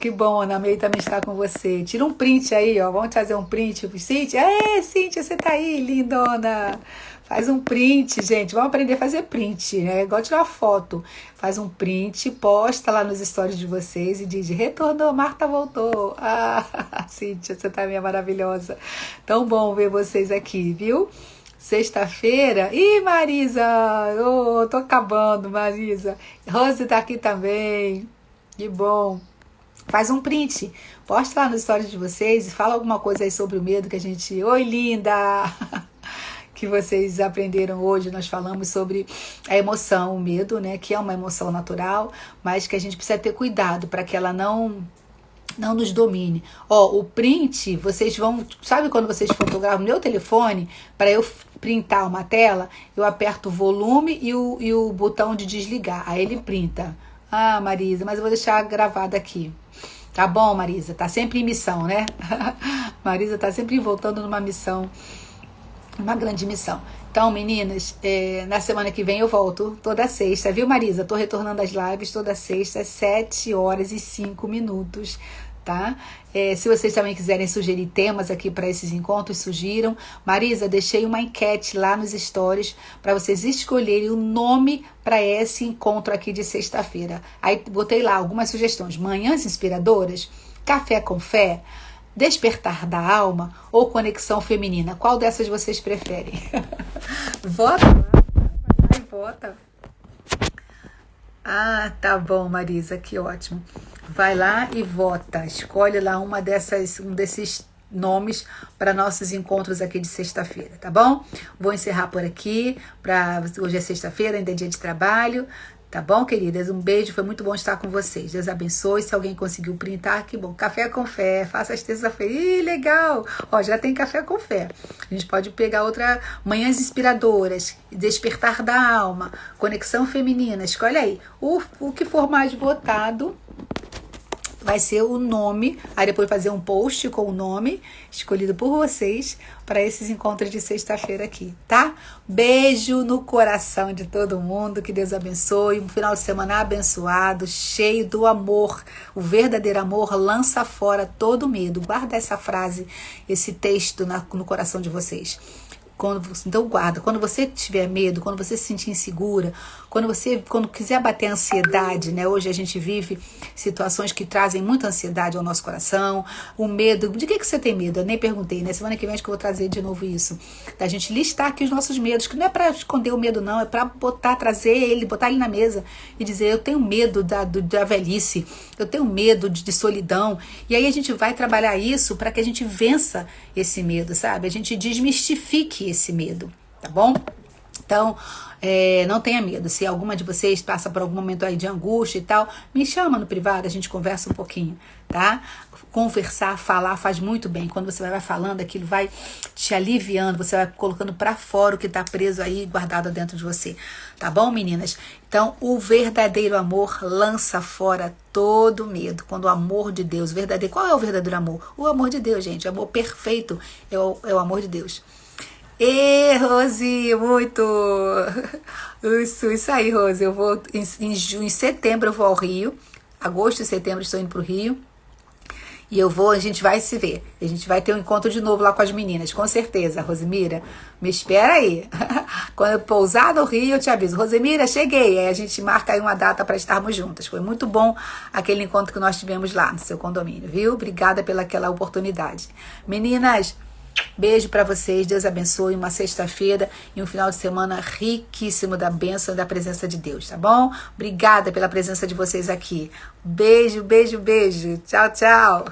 Que bom, Ana May também está com você. Tira um print aí, ó. Vamos fazer um print. Cíntia, Cíntia, você tá aí, lindona. Faz um print, gente. Vamos aprender a fazer print, né? Igual tirar foto. Faz um print, posta lá nos stories de vocês e diz: retornou, Marta voltou. Ah, Cíntia, você também é maravilhosa. Tão bom ver vocês aqui, viu? Sexta-feira. Ih, Marisa! Tô acabando, Marisa. Rose tá aqui também. Que bom. Faz um print, posta lá nos stories de vocês e fala alguma coisa aí sobre o medo que a gente... Oi, linda! Que vocês aprenderam hoje. Nós falamos sobre a emoção, o medo, né? Que é uma emoção natural, mas que a gente precisa ter cuidado para que ela não nos domine. Ó, o print, vocês vão... Sabe quando vocês fotografam no meu telefone, para eu printar uma tela, eu aperto o volume e o botão de desligar. Aí ele printa. Ah, Marisa, mas eu vou deixar gravado aqui. Tá bom, Marisa? Tá sempre em missão, né? Marisa tá sempre voltando numa missão, uma grande missão. Então, meninas, na semana que vem eu volto toda sexta, viu, Marisa? Tô retornando às lives toda sexta, às 7h05, tá? Se vocês também quiserem sugerir temas aqui para esses encontros, sugiram. Marisa, deixei uma enquete lá nos stories para vocês escolherem o nome para esse encontro aqui de sexta-feira. Aí botei lá algumas sugestões: Manhãs Inspiradoras, Café com Fé, Despertar da Alma ou Conexão Feminina. Qual dessas vocês preferem? Vota lá, vai lá e vota. Ah, tá bom, Marisa, que ótimo. Vai lá e vota. Escolhe lá um desses nomes para nossos encontros aqui de sexta-feira, tá bom? Vou encerrar por aqui. Hoje é sexta-feira, ainda é dia de trabalho. Tá bom, queridas? Um beijo, foi muito bom estar com vocês. Deus abençoe. Se alguém conseguiu printar, que bom. Café com Fé, faça as terça-feira. Ih, legal! Ó, já tem Café com Fé. A gente pode pegar outra Manhãs Inspiradoras, Despertar da Alma, Conexão Feminina. Escolhe aí. O que for mais votado vai ser o nome, aí depois fazer um post com o nome escolhido por vocês para esses encontros de sexta-feira aqui, tá? Beijo no coração de todo mundo, que Deus abençoe, um final de semana abençoado, cheio do amor. O verdadeiro amor lança fora todo medo. Guarda essa frase, esse texto no coração de vocês. Então guarda, quando você tiver medo, quando você se sentir insegura, quando quiser bater a ansiedade, né? Hoje a gente vive situações que trazem muita ansiedade ao nosso coração, o medo. De que você tem medo? Eu nem perguntei, né? Semana que vem acho que eu vou trazer de novo isso, da gente listar aqui os nossos medos, que não é para esconder o medo não, é para botar ele na mesa e dizer: eu tenho medo da velhice, eu tenho medo de solidão. E aí a gente vai trabalhar isso para que a gente vença esse medo, sabe? A gente desmistifique esse medo, tá bom? Então, não tenha medo. Se alguma de vocês passa por algum momento aí de angústia e tal, me chama no privado, a gente conversa um pouquinho, tá? Conversar, falar faz muito bem. Quando você vai falando, aquilo vai te aliviando, você vai colocando pra fora o que tá preso aí, guardado dentro de você, tá bom, meninas? Então, o verdadeiro amor lança fora todo medo. Quando o amor de Deus, verdadeiro, qual é o verdadeiro amor? O amor de Deus, gente, o amor perfeito é o amor de Deus. Rose, muito! Isso aí, Rose. Eu vou em setembro eu vou ao Rio. Agosto e setembro estou indo pro Rio. E a gente vai se ver. A gente vai ter um encontro de novo lá com as meninas, com certeza. Rosemira, me espera aí. Quando eu pousar no Rio, eu te aviso. Rosemira, cheguei. Aí a gente marca aí uma data para estarmos juntas. Foi muito bom aquele encontro que nós tivemos lá no seu condomínio, viu? Obrigada pelaquela oportunidade. Meninas, beijo para vocês, Deus abençoe, uma sexta-feira e um final de semana riquíssimo da bênção e da presença de Deus, tá bom? Obrigada pela presença de vocês aqui. Beijo, beijo, beijo. Tchau, tchau.